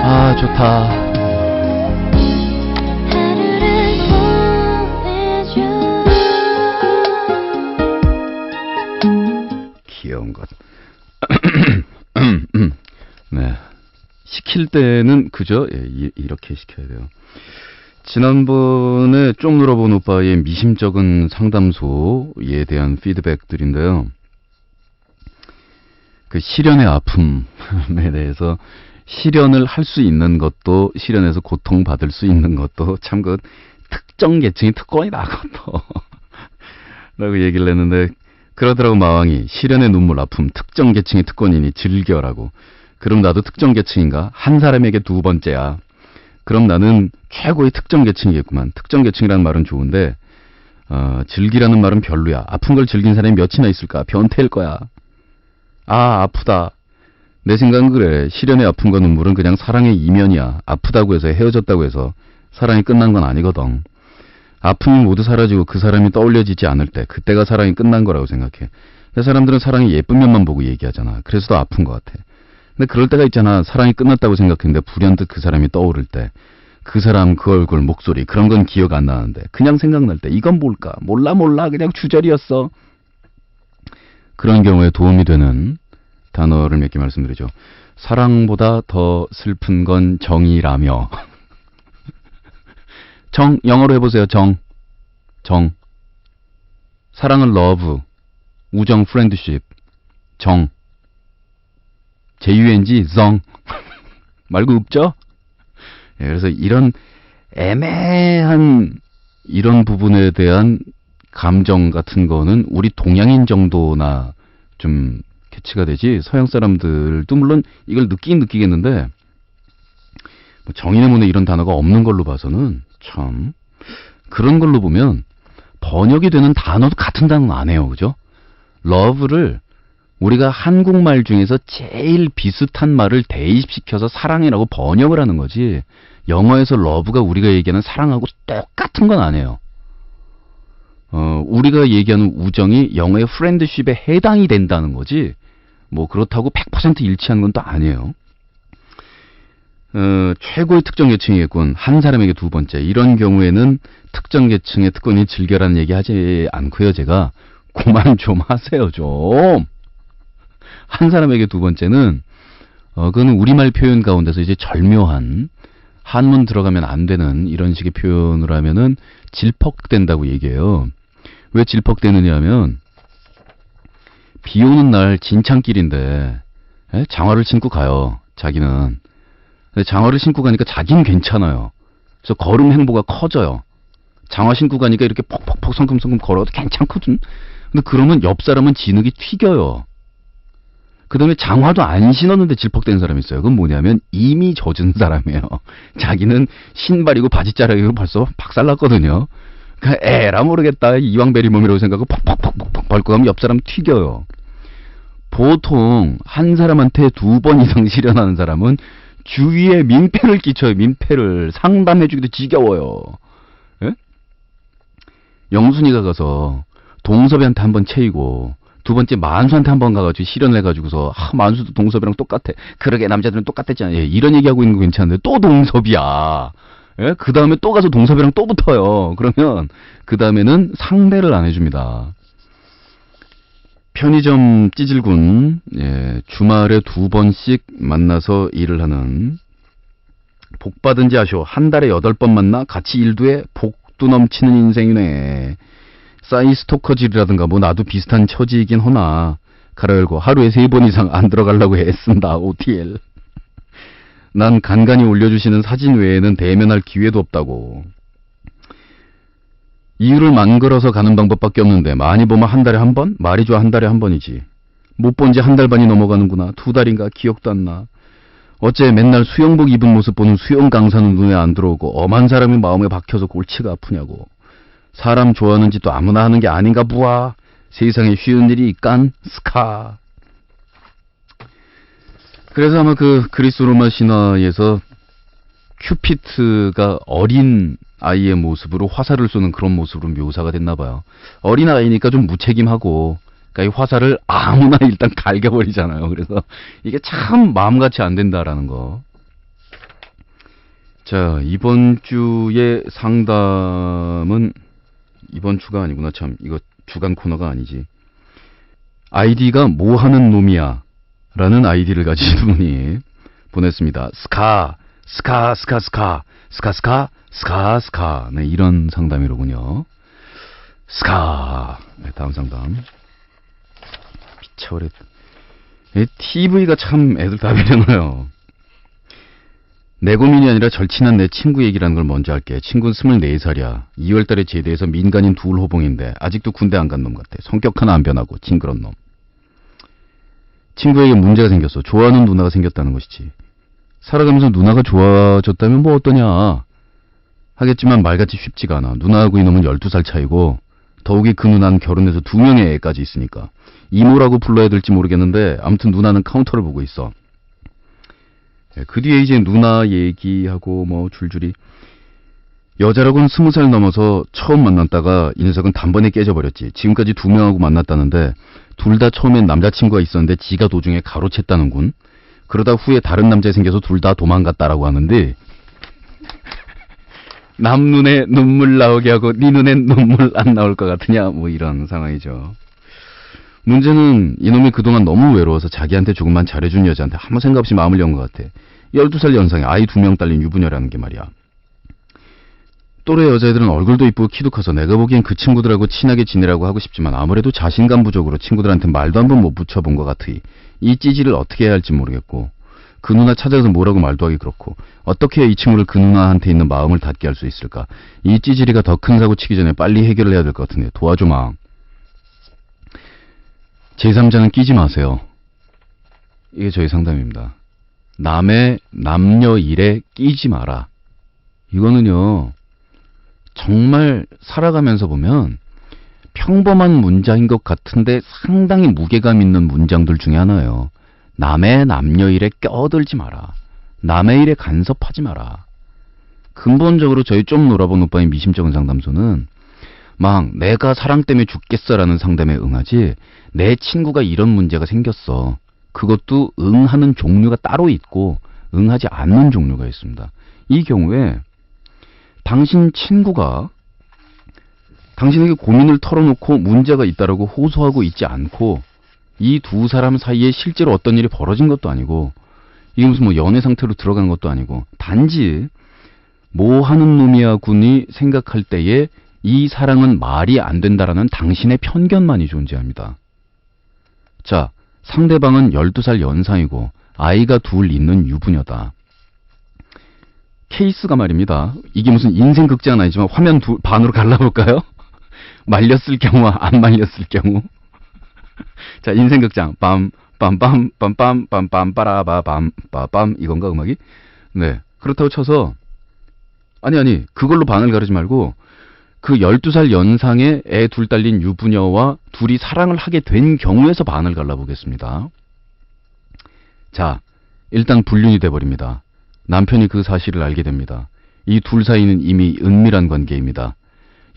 아, 좋다. 귀여운 것. 네. 시킬 때는 그죠? 예, 이렇게 시켜야 돼요. 지난번에 좀 늘어본 오빠의 미심쩍은 상담소에 대한 피드백들인데요. 그 실연의 아픔에 대해서 실연을 할 수 있는 것도 실연에서 고통받을 수 있는 것도 참 그 특정 계층이 특권이다 그것도 라고 얘기를 했는데 그러더라고 마왕이. 실연의 눈물 아픔 특정 계층의 특권이니 즐겨라고. 그럼 나도 특정 계층인가? 한 사람에게 두 번째야. 그럼 나는 최고의 특정 계층이겠구만. 특정 계층이라는 말은 좋은데 즐기라는 말은 별로야. 아픈 걸 즐긴 사람이 몇이나 있을까? 변태일 거야. 아, 아프다. 내 생각은 그래. 실연의 아픔과 눈물은 그냥 사랑의 이면이야. 아프다고 해서 헤어졌다고 해서 사랑이 끝난 건 아니거든. 아픔이 모두 사라지고 그 사람이 떠올려지지 않을 때 그때가 사랑이 끝난 거라고 생각해. 근데 사람들은 사랑의 예쁜 면만 보고 얘기하잖아. 그래서 더 아픈 것 같아. 근데 그럴 때가 있잖아. 사랑이 끝났다고 생각했는데 불현듯 그 사람이 떠오를 때 그 사람, 그 얼굴, 목소리 그런 건 기억 안 나는데 그냥 생각날 때 이건 뭘까? 몰라 그냥 주절이었어. 그런 경우에 도움이 되는 단어를 몇 개 말씀드리죠. 사랑보다 더 슬픈 건 정이라며. 정, 영어로 해보세요. 정. 사랑은 love, 우정 friendship, 정. J-U-N-G, 정. 말고 없죠? 예, 그래서 이런 애매한 이런 부분에 대한 감정 같은 거는 우리 동양인 정도나 좀 캐치가 되지 서양 사람들도 물론 이걸 느끼긴 느끼겠는데 뭐 정의의 문에 이런 단어가 없는 걸로 봐서는 참 그런 걸로 보면 번역이 되는 단어도 같은 단어는 안 해요. 그죠? love를 우리가 한국말 중에서 제일 비슷한 말을 대입시켜서 사랑이라고 번역을 하는 거지 영어에서 love가 우리가 얘기하는 사랑하고 똑같은 건 아니에요. 우리가 얘기하는 우정이 영어의 friendship에 해당이 된다는 거지 뭐 그렇다고 100% 일치하는 건 또 아니에요. 최고의 특정 계층이겠군. 한 사람에게 두 번째. 이런 경우에는 특정 계층의 특권이 즐겨라는 얘기 하지 않고요. 제가 그만 좀 하세요 좀. 한 사람에게 두 번째는 그거는 우리말 표현 가운데서 이제 절묘한 한문 들어가면 안 되는 이런 식의 표현을 하면은 질퍽된다고 얘기해요. 왜 질퍽되느냐 하면 비 오는 날 진창길인데 장화를 신고 가요. 자기는. 근데 장화를 신고 가니까 자기는 괜찮아요. 그래서 걸음 행보가 커져요. 장화 신고 가니까 이렇게 퍽퍽퍽 성큼성큼 걸어도 괜찮거든. 근데 그러면 옆 사람은 진흙이 튀겨요. 그 다음에 장화도 안 신었는데 질퍽된 사람이 있어요. 그건 뭐냐면 이미 젖은 사람이에요. 자기는 신발이고 바지자락이고 벌써 박살났거든요. 그러니까 에라 모르겠다. 이왕베리몸이라고 생각하고 퍽퍽퍽퍽 밟고 가면 옆 사람 튀겨요. 보통 한 사람한테 두 번 이상 실현하는 사람은 주위에 민폐를 끼쳐요. 민폐를. 상담해주기도 지겨워요. 예? 영순이가 가서 동섭이한테 한번 채이고 두 번째 만수한테 한번 가가지고 실현을 해가지고서 만수도 동섭이랑 똑같아. 그러게 남자들은 똑같았잖아. 예, 이런 얘기하고 있는 거 괜찮은데 또 동섭이야. 예? 그 다음에 또 가서 동섭이랑 또 붙어요. 그러면 그 다음에는 상대를 안 해줍니다. 편의점 찌질군. 예, 주말에 두 번씩 만나서 일을 하는 복 받은지 아쇼. 한 달에 8번 만나 같이 일도 해. 복도 넘치는 인생이네. 싸이 스토커질이라든가 뭐 나도 비슷한 처지이긴 허나 가로 열고 하루에 3번 이상 안 들어가려고 애쓴다. OTL. 난 간간히 올려주시는 사진 외에는 대면할 기회도 없다고. 이유를 만들어서 가는 방법밖에 없는데 많이 보면 한 달에 한 번? 말이 좋아 한 달에 한 번이지. 못 본 지 한 달 반이 넘어가는구나. 2달인가 기억도 안 나. 어째 맨날 수영복 입은 모습 보는 수영 강사는 눈에 안 들어오고 엄한 사람이 마음에 박혀서 골치가 아프냐고. 사람 좋아하는 짓도 아무나 하는 게 아닌가 부아. 세상에 쉬운 일이 있깐 스카. 그래서 아마 그 그리스 로마 신화에서 큐피트가 어린 아이의 모습으로 화살을 쏘는 그런 모습으로 묘사가 됐나 봐요. 어린 아이니까 좀 무책임하고 그러니까 이 화살을 아무나 일단 갈겨버리잖아요. 그래서 이게 참 마음같이 안 된다라는 거. 자, 이번 주의 상담은, 이번 주가 아니구나. 참, 이거 주간 코너가 아니지. 아이디가 뭐 하는 놈이야 라는 아이디를 가진 분이 보냈습니다. 스카. 네, 이런 상담이로군요. 스카. 네, 다음 상담. 미쳐버렸. TV가 참 애들 다 배려나요. 내 고민이 아니라 절친한 내 친구 얘기라는 걸 먼저 할게. 친구는 24살이야. 2월달에 제대해서 민간인 둘 호봉인데 아직도 군대 안 간 놈 같아. 성격 하나 안 변하고 징그런 놈. 친구에게 문제가 생겼어. 좋아하는 누나가 생겼다는 것이지. 살아가면서 누나가 좋아졌다면 뭐 어떠냐 하겠지만 말같이 쉽지가 않아. 누나하고 이놈은 12살 차이고 더욱이 그 누나는 결혼해서 2명의 애까지 있으니까 이모라고 불러야 될지 모르겠는데 아무튼 누나는 카운터를 보고 있어. 그 뒤에 이제 누나 얘기하고 뭐 줄줄이. 여자라고는 20살 넘어서 처음 만났다가 이 녀석은 단번에 깨져버렸지. 지금까지 2명하고 만났다는데 둘 다 처음엔 남자친구가 있었는데 지가 도중에 가로챘다는군. 그러다 후에 다른 남자 생겨서 둘 다 도망갔다라고 하는데 남 눈에 눈물 나오게 하고 네 눈엔 눈물 안 나올 것 같으냐 뭐 이런 상황이죠. 문제는 이놈이 그동안 너무 외로워서 자기한테 조금만 잘해준 여자한테 아무 생각 없이 마음을 연 것 같아. 12살 연상에 아이 2명 딸린 유부녀라는 게 말이야. 또래 여자애들은 얼굴도 이쁘고 키도 커서 내가 보기엔 그 친구들하고 친하게 지내라고 하고 싶지만 아무래도 자신감 부족으로 친구들한테 말도 한 번 못 붙여본 것 같으니 이 찌질을 어떻게 해야 할지 모르겠고 그 누나 찾아서 뭐라고 말도 하기 그렇고 어떻게 해야 이 친구를 그 누나한테 있는 마음을 닿게 할 수 있을까. 이 찌질이가 더 큰 사고 치기 전에 빨리 해결을 해야 될 것 같은데 도와줘 마. 제3자는 끼지 마세요. 이게 저희 상담입니다. 남의 남녀 일에 끼지 마라. 이거는요 정말 살아가면서 보면 평범한 문장인 것 같은데 상당히 무게감 있는 문장들 중에 하나예요. 남의 남녀 일에 껴들지 마라. 남의 일에 간섭하지 마라. 근본적으로 저희 좀 놀아본 오빠의 미심쩍은 상담소는 막 내가 사랑 때문에 죽겠어라는 상담에 응하지 내 친구가 이런 문제가 생겼어. 그것도 응하는 종류가 따로 있고 응하지 않는 종류가 있습니다. 이 경우에 당신 친구가 당신에게 고민을 털어놓고 문제가 있다라고 호소하고 있지 않고 이 두 사람 사이에 실제로 어떤 일이 벌어진 것도 아니고 이게 무슨 뭐 연애 상태로 들어간 것도 아니고 단지 뭐 하는 놈이야 군이 생각할 때에 이 사랑은 말이 안 된다라는 당신의 편견만이 존재합니다. 자, 상대방은 12살 연상이고 아이가 둘 있는 유부녀다. 케이스가 말입니다. 이게 무슨 인생 극장은 아니지만 화면 반으로 갈라볼까요? 말렸을 경우와 안 말렸을 경우. 자, 인생 극장. 빰빰빰빰빰빰빰 빠라바밤 빠밤 이건가 음악이? 네. 그렇다고 쳐서 아니 그걸로 반을 가르지 말고 그 12살 연상의 애 둘 딸린 유부녀와 둘이 사랑을 하게 된 경우에서 반을 갈라보겠습니다. 자, 일단 불륜이 돼버립니다. 남편이 그 사실을 알게 됩니다. 이 둘 사이는 이미 은밀한 관계입니다.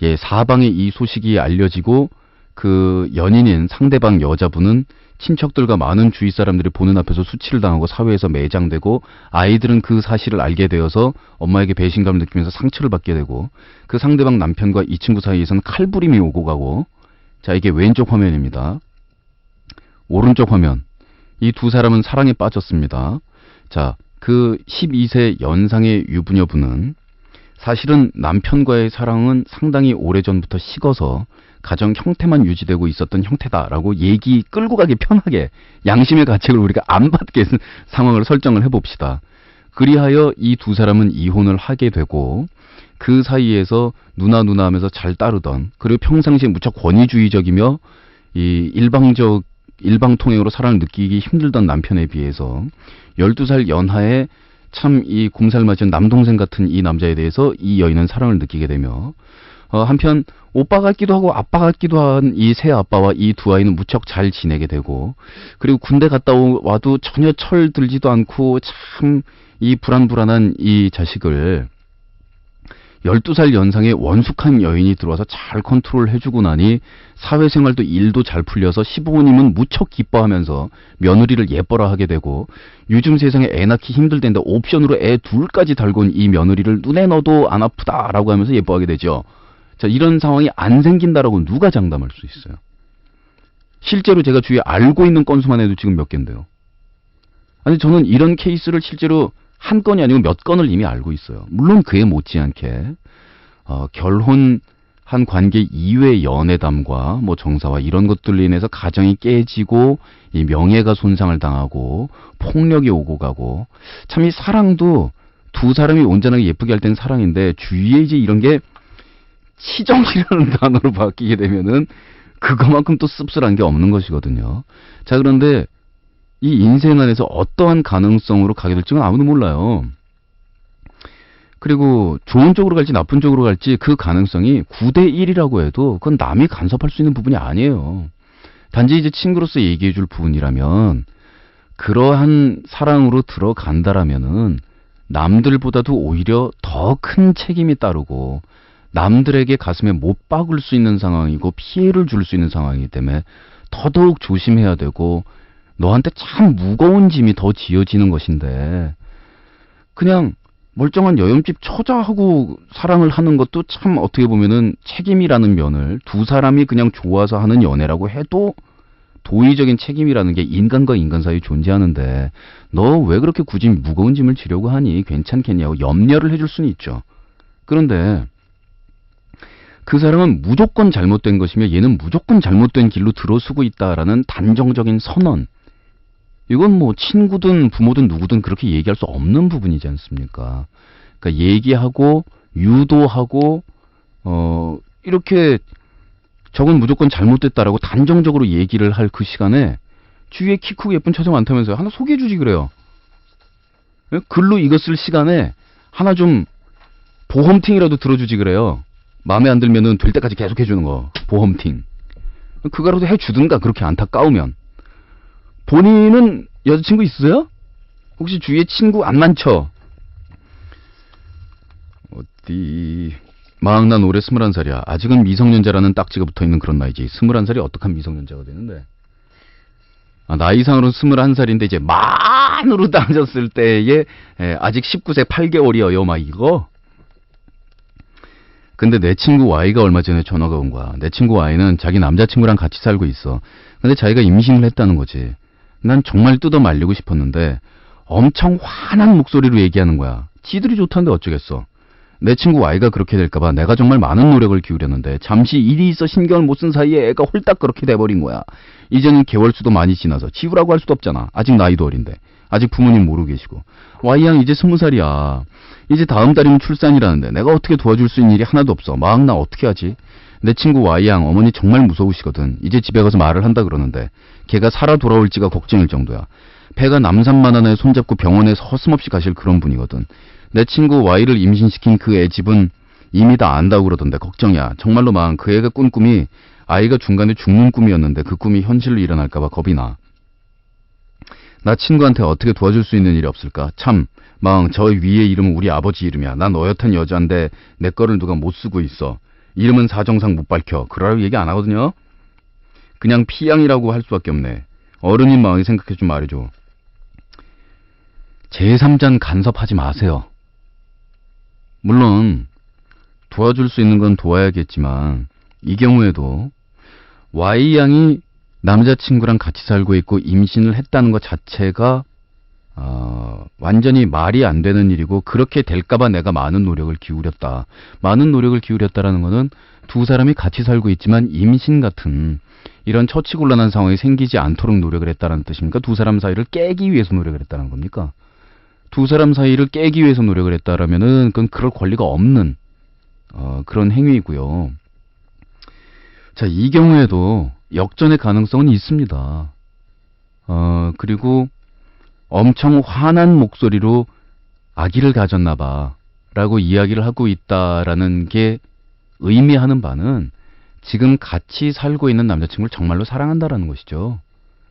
예, 사방에 이 소식이 알려지고 그 연인인 상대방 여자분은 친척들과 많은 주위 사람들이 보는 앞에서 수치를 당하고 사회에서 매장되고 아이들은 그 사실을 알게 되어서 엄마에게 배신감을 느끼면서 상처를 받게 되고 그 상대방 남편과 이 친구 사이에서는 칼부림이 오고 가고. 자, 이게 왼쪽 화면입니다. 오른쪽 화면. 이 두 사람은 사랑에 빠졌습니다. 자, 그 12세 연상의 유부녀분은 사실은 남편과의 사랑은 상당히 오래전부터 식어서 가정 형태만 유지되고 있었던 형태다라고 얘기 끌고 가기 편하게 양심의 가책을 우리가 안 받게 상황을 설정을 해봅시다. 그리하여 이 두 사람은 이혼을 하게 되고 그 사이에서 누나 하면서 잘 따르던 그리고 평상시에 무척 권위주의적이며 이 일방통행으로 사랑을 느끼기 힘들던 남편에 비해서 12살 연하에 참 이 곰살맞은 남동생 같은 이 남자에 대해서 이 여인은 사랑을 느끼게 되며 한편 오빠 같기도 하고 아빠 같기도 한 이 새 아빠와 이 두 아이는 무척 잘 지내게 되고 그리고 군대 갔다 와도 전혀 철 들지도 않고 참 이 불안불안한 이 자식을 12살 연상의 원숙한 여인이 들어와서 잘 컨트롤 해주고 나니 사회생활도 일도 잘 풀려서 시부모님은 무척 기뻐하면서 며느리를 예뻐라 하게 되고, 요즘 세상에 애 낳기 힘들다는데 옵션으로 애 둘까지 달고 온 이 며느리를 눈에 넣어도 안 아프다라고 하면서 예뻐하게 되죠. 자, 이런 상황이 안 생긴다라고 누가 장담할 수 있어요? 실제로 제가 주위에 알고 있는 건수만 해도 지금 몇 개인데요. 아니, 저는 이런 케이스를 실제로 한 건이 아니고 몇 건을 이미 알고 있어요. 물론 그에 못지않게 결혼한 관계 이외의 연애담과 뭐 정사와 이런 것들로 인해서 가정이 깨지고 이 명예가 손상을 당하고 폭력이 오고 가고, 참 이 사랑도 두 사람이 온전하게 예쁘게 할 때는 사랑인데 주위에 이제 이런 게 치정이라는 단어로 바뀌게 되면은 그거만큼 또 씁쓸한 게 없는 것이거든요. 자, 그런데 이 인생 안에서 어떠한 가능성으로 가게 될지는 아무도 몰라요. 그리고 좋은 쪽으로 갈지 나쁜 쪽으로 갈지 그 가능성이 9대 1이라고 해도 그건 남이 간섭할 수 있는 부분이 아니에요. 단지 이제 친구로서 얘기해 줄 부분이라면, 그러한 사랑으로 들어간다라면은 남들보다도 오히려 더 큰 책임이 따르고 남들에게 가슴에 못 박을 수 있는 상황이고 피해를 줄 수 있는 상황이기 때문에 더더욱 조심해야 되고, 너한테 참 무거운 짐이 더 지어지는 것인데 그냥 멀쩡한 여염집 처자하고 사랑을 하는 것도 참 어떻게 보면은 책임이라는 면을, 두 사람이 그냥 좋아서 하는 연애라고 해도 도의적인 책임이라는 게 인간과 인간 사이에 존재하는데 너 왜 그렇게 굳이 무거운 짐을 지려고 하니? 괜찮겠냐고 염려를 해줄 수는 있죠. 그런데 그 사람은 무조건 잘못된 것이며 얘는 무조건 잘못된 길로 들어서고 있다라는 단정적인 선언, 이건 뭐 친구든 부모든 누구든 그렇게 얘기할 수 없는 부분이지 않습니까? 그러니까 얘기하고 유도하고 이렇게 저건 무조건 잘못됐다라고 단정적으로 얘기를 할 그 시간에 주위에 키 크고 예쁜 처자 많다면서요. 하나 소개해주지 그래요. 글로 이거 쓸 시간에 하나 좀 보험팅이라도 들어주지 그래요. 마음에 안 들면은 될 때까지 계속 해주는 거, 보험팅. 그거라도 해주든가, 그렇게 안타까우면. 본인은 여자친구 있으세요? 혹시 주위에 친구 안 많죠? 어디... 난 올해 21살이야. 아직은 미성년자라는 딱지가 붙어있는 그런 나이지. 21살이 어떡한 미성년자가 되는데. 나이상으로는 21살인데 이제 만으로 따졌을 때에 아직 19세 8개월이에요. 막 이거. 근데 내 친구 Y가 얼마 전에 전화가 온 거야. 내 친구 Y는 자기 남자친구랑 같이 살고 있어. 근데 자기가 임신을 했다는 거지. 난 정말 뜯어 말리고 싶었는데 엄청 화난 목소리로 얘기하는 거야. 지들이 좋다는데 어쩌겠어. 내 친구 Y가 그렇게 될까봐 내가 정말 많은 노력을 기울였는데 잠시 일이 있어 신경을 못 쓴 사이에 애가 홀딱 그렇게 돼버린 거야. 이제는 개월수도 많이 지나서 지우라고 할 수도 없잖아. 아직 나이도 어린데. 아직 부모님 모르고 계시고. Y양 이제 20살이야. 이제 다음 달이면 출산이라는데 내가 어떻게 도와줄 수 있는 일이 하나도 없어. 나 어떻게 하지? 내 친구 Y양 어머니 정말 무서우시거든. 이제 집에 가서 말을 한다 그러는데 걔가 살아 돌아올지가 걱정일 정도야. 배가 남산만 하나에 손잡고 병원에 서슴없이 가실 그런 분이거든. 내 친구 Y를 임신시킨 그 애 집은 이미 다 안다고 그러던데 걱정이야. 정말로 그 애가 꾼 꿈이 아이가 중간에 죽는 꿈이었는데 그 꿈이 현실로 일어날까봐 겁이 나. 나 친구한테 어떻게 도와줄 수 있는 일이 없을까? 참, 저 위의 이름은 우리 아버지 이름이야. 난 너였던 여자인데 내 거를 누가 못 쓰고 있어. 이름은 사정상 못 밝혀. 그러라고 얘기 안 하거든요. 그냥 피양이라고 할 수밖에 없네. 어른인 마음에 생각해 좀 말해줘. 제3자는 간섭하지 마세요. 물론 도와줄 수 있는 건 도와야겠지만 이 경우에도 Y양이 남자친구랑 같이 살고 있고 임신을 했다는 것 자체가 완전히 말이 안 되는 일이고, 그렇게 될까봐 내가 많은 노력을 기울였다. 많은 노력을 기울였다라는 거는 두 사람이 같이 살고 있지만 임신 같은 이런 처치곤란한 상황이 생기지 않도록 노력을 했다는 뜻입니까? 두 사람 사이를 깨기 위해서 노력을 했다는 겁니까? 두 사람 사이를 깨기 위해서 노력을 했다라면은 그건 그럴 권리가 없는 그런 행위이고요. 자, 이 경우에도 역전의 가능성은 있습니다. 그리고 엄청 화난 목소리로 아기를 가졌나봐 라고 이야기를 하고 있다라는 게 의미하는 바는 지금 같이 살고 있는 남자친구를 정말로 사랑한다라는 것이죠.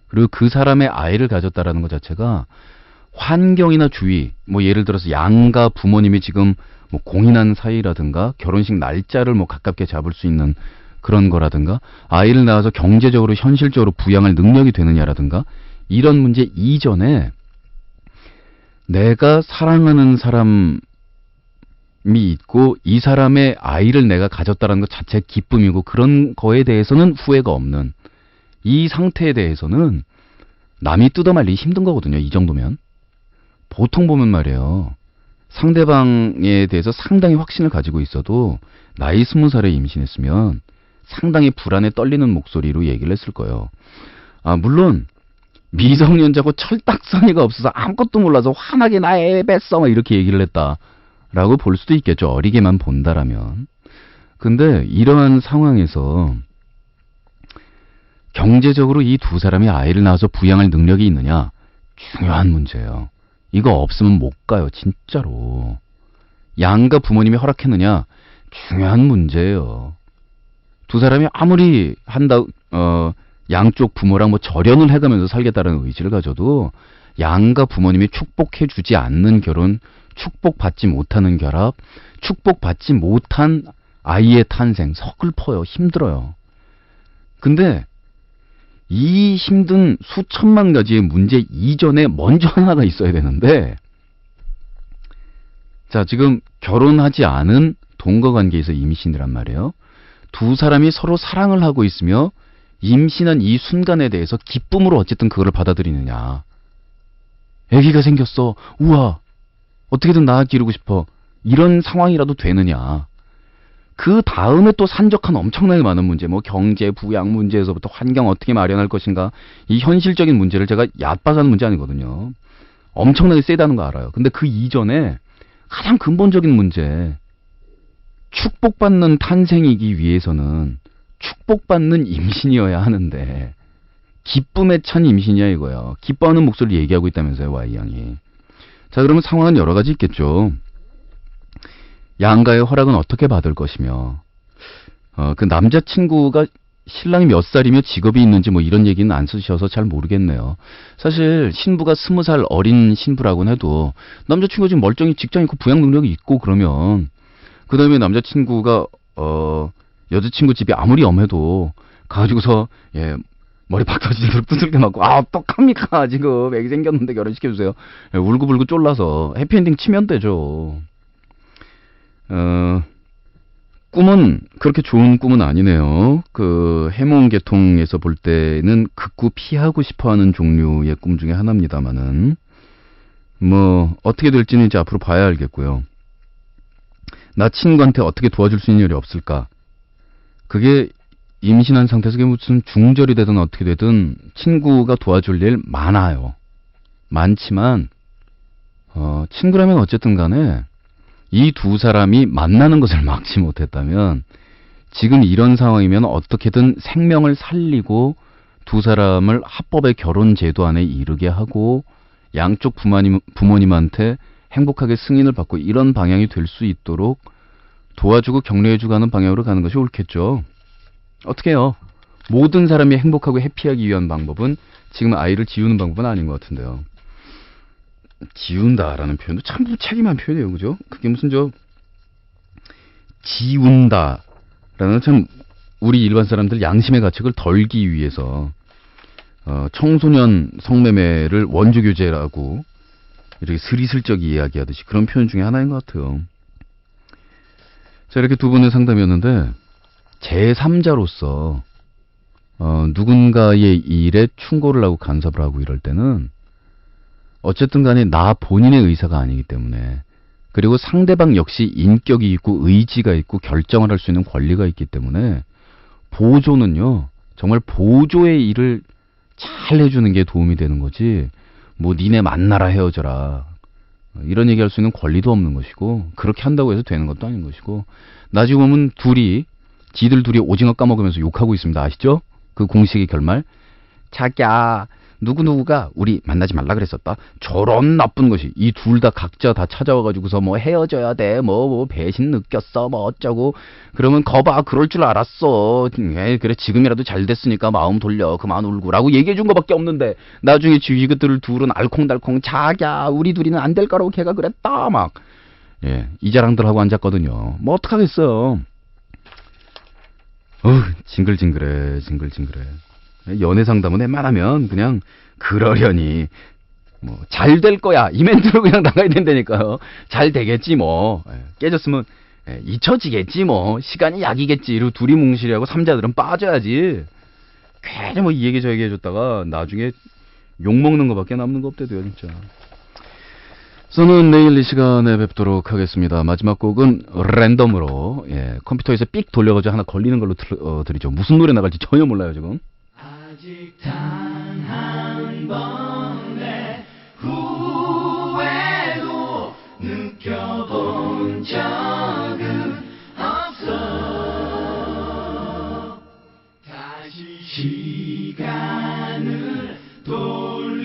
그리고 그 사람의 아이를 가졌다라는 것 자체가 환경이나 주위, 뭐 예를 들어서 양가 부모님이 지금 뭐 공인한 사이라든가 결혼식 날짜를 뭐 가깝게 잡을 수 있는 그런 거라든가 아이를 낳아서 경제적으로 현실적으로 부양할 능력이 되느냐라든가 이런 문제 이전에 내가 사랑하는 사람이 있고 이 사람의 아이를 내가 가졌다는 것 자체 기쁨이고 그런 거에 대해서는 후회가 없는 이 상태에 대해서는 남이 뜯어말리기 힘든 거거든요. 이 정도면. 보통 보면 말이에요. 상대방에 대해서 상당히 확신을 가지고 있어도 나이 20살에 임신했으면 상당히 불안에 떨리는 목소리로 얘기를 했을 거예요. 물론 미성년자고 철딱서니가 없어서 아무것도 몰라서 환하게 나 애 뺐어 막 이렇게 얘기를 했다라고 볼 수도 있겠죠. 어리게만 본다라면. 근데 이러한 상황에서 경제적으로 이 두 사람이 아이를 낳아서 부양할 능력이 있느냐? 중요한 문제예요. 이거 없으면 못 가요. 진짜로. 양가 부모님이 허락했느냐? 중요한 문제예요. 두 사람이 아무리 양쪽 부모랑 뭐 절연을 해가면서 살겠다는 의지를 가져도 양가 부모님이 축복해주지 않는 결혼, 축복받지 못하는 결합, 축복받지 못한 아이의 탄생, 서글퍼요. 힘들어요. 근데 이 힘든 수천만 가지의 문제 이전에 먼저 하나가 있어야 되는데, 자, 지금 결혼하지 않은 동거관계에서 임신이란 말이에요. 두 사람이 서로 사랑을 하고 있으며 임신한 이 순간에 대해서 기쁨으로 어쨌든 그거를 받아들이느냐. 아기가 생겼어. 우와. 어떻게든 낳아 기르고 싶어. 이런 상황이라도 되느냐. 그 다음에 또 산적한 엄청나게 많은 문제, 뭐 경제, 부양 문제에서부터 환경 어떻게 마련할 것인가, 이 현실적인 문제를 제가 얕봐서 하는 문제 아니거든요. 엄청나게 세다는 거 알아요. 근데 그 이전에 가장 근본적인 문제, 축복받는 탄생이기 위해서는 축복받는 임신이어야 하는데 기쁨에 찬 임신이야 이거예요. 기뻐하는 목소리를 얘기하고 있다면서요, Y양이. 자, 그러면 상황은 여러 가지 있겠죠. 양가의 허락은 어떻게 받을 것이며, 그 남자친구가 신랑이 몇 살이며 직업이 있는지 뭐 이런 얘기는 안 쓰셔서 잘 모르겠네요. 사실 신부가 20살 어린 신부라고는 해도 남자친구가 지금 멀쩡히 직장 있고 부양 능력이 있고 그러면 그 다음에 남자친구가 여자친구 집이 아무리 엄해도 가가지고서 머리 박 터지도록 두들겨 맞고 어떡합니까 지금 애기 생겼는데 결혼시켜주세요. 울고불고 쫄라서 해피엔딩 치면 되죠. 꿈은 그렇게 좋은 꿈은 아니네요. 그 해몽계통에서 볼 때는 극구 피하고 싶어하는 종류의 꿈 중에 하나입니다만은 뭐 어떻게 될지는 이제 앞으로 봐야 알겠고요. 나 친구한테 어떻게 도와줄 수 있는 일이 없을까? 그게 임신한 상태에서 그게 무슨 중절이 되든 어떻게 되든 친구가 도와줄 일 많아요. 많지만 친구라면 어쨌든 간에 이 두 사람이 만나는 것을 막지 못했다면 지금 이런 상황이면 어떻게든 생명을 살리고 두 사람을 합법의 결혼 제도 안에 이르게 하고 양쪽 부모님한테 행복하게 승인을 받고 이런 방향이 될 수 있도록 도와주고 격려해주고 하는 방향으로 가는 것이 옳겠죠. 어떻게 해요? 모든 사람이 행복하고 해피하기 위한 방법은 지금 아이를 지우는 방법은 아닌 것 같은데요. 지운다라는 표현도 참 무책임한 표현이에요. 그죠? 그게 무슨 지운다라는 참 우리 일반 사람들 양심의 가책을 덜기 위해서 청소년 성매매를 원조교제라고 이렇게 스리슬쩍 이야기하듯이 그런 표현 중에 하나인 것 같아요. 자, 이렇게 두 분의 상담이었는데 제3자로서 누군가의 일에 충고를 하고 간섭을 하고 이럴 때는 어쨌든 간에 나 본인의 의사가 아니기 때문에, 그리고 상대방 역시 인격이 있고 의지가 있고 결정을 할 수 있는 권리가 있기 때문에 보조는요, 정말 보조의 일을 잘 해주는 게 도움이 되는 거지, 뭐 니네 만나라 헤어져라 이런 얘기할 수 있는 권리도 없는 것이고, 그렇게 한다고 해서 되는 것도 아닌 것이고, 나중에 보면 지들 둘이 오징어 까먹으면서 욕하고 있습니다. 아시죠? 그 공식의 결말, 자기야 누구누구가 우리 만나지 말라 그랬었다. 저런 나쁜 것이, 이 둘 다 각자 다 찾아와가지고서 뭐 헤어져야 돼, 뭐 배신 느꼈어, 뭐 어쩌고. 그러면 거봐, 그럴 줄 알았어. 그래 지금이라도 잘 됐으니까 마음 돌려, 그만 울고라고 얘기해준 거밖에 없는데, 나중에 이것들 둘은 알콩달콩 자기야 우리 둘이는 안 될 거라고 걔가 그랬다 막 예, 이 자랑들 하고 앉았거든요. 뭐 어떡하겠어요. 징글징글해, 징글징글해. 연애 상담은 웬만하면 그냥 그러려니 뭐 잘 될 거야 이 멘트로 그냥 나가야 된다니까요. 잘 되겠지 뭐. 깨졌으면 잊혀지겠지 뭐. 시간이 약이겠지. 이러고 둘이 뭉실이하고 삼자들은 빠져야지. 괜히 뭐 이 얘기 저 얘기 해줬다가 나중에 욕먹는 거밖에 남는 거 없대도요 진짜. 저는 내일 이 시간에 뵙도록 하겠습니다. 마지막 곡은 랜덤으로 컴퓨터에서 삑 돌려가지고 하나 걸리는 걸로 드리죠. 무슨 노래 나갈지 전혀 몰라요 지금. 아직 단 한 번의 후회도 느껴본 적은 없어. 다시 시간을 돌린대도